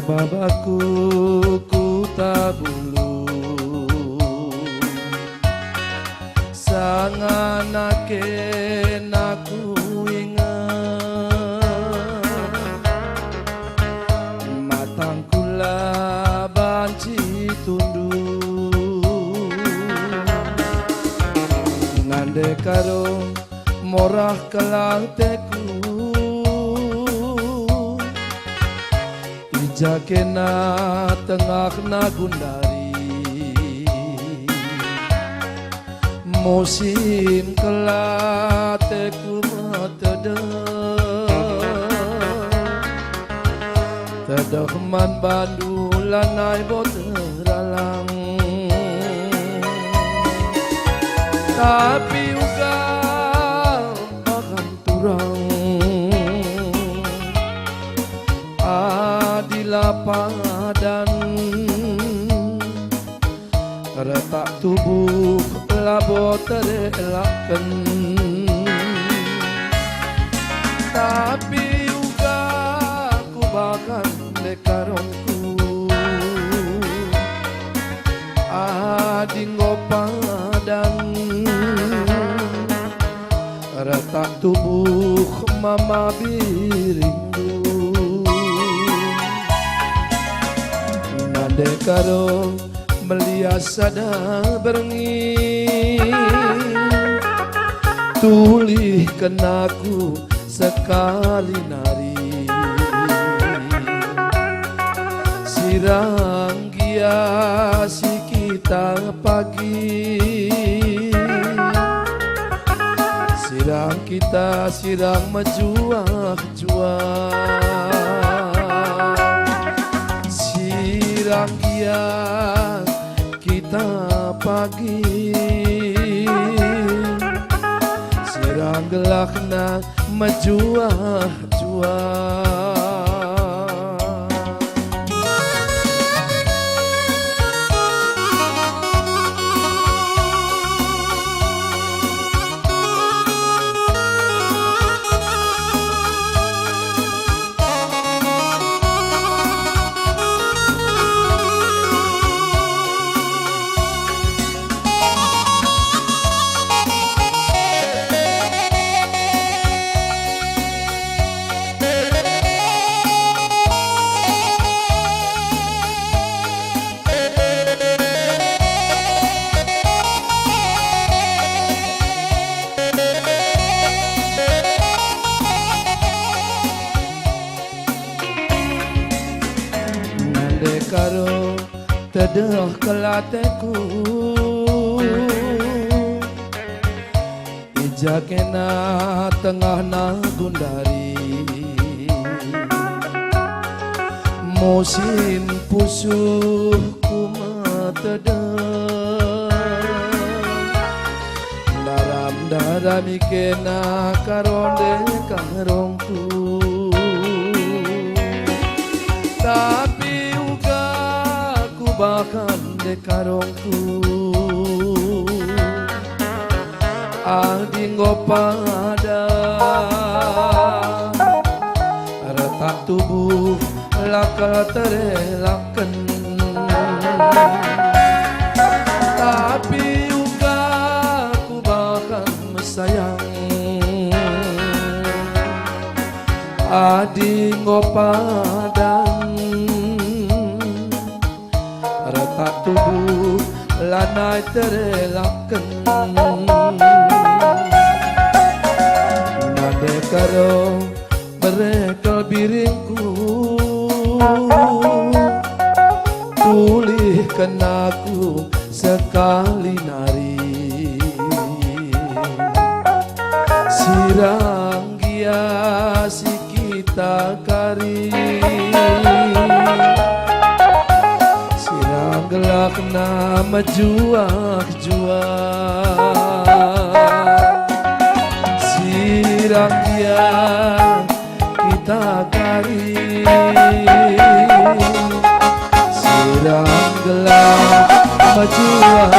babaku ku tabulu sanganake naku ingat matang kula banci tundu ngande karo morah kelanteku ijakena tengah nagundari musim kelateku tedeh man bandulanai boteralang tapi uga bahkan turang adila padan retak tubuh labo terelakkan tapi uga ku bahkan dekarongku adinggo padan retak tubuh mama birindu nade karo melias sada berengi tulih kenaku sekali nari sirang giasi kita pagi sirang kita sirang mejuang-juang sirang gias kita pagi sirang gelakna mejuang-juang karo tedeh kelateku ijakena tengah nagundari musim pusuhku matedeh daram ikena karonde karongku tapi bahkan dekarongku adinggo pada retak tubuh laka terelakkan tapi uga ku bahkan mesayang adinggo pada retak tubuh lanai terelakkan nade karo merekel biringku tulih kenaku sekali nari sirang giasi kita kari gelakna mejuang-juang sirang dia kita kari sirang gelak mejuang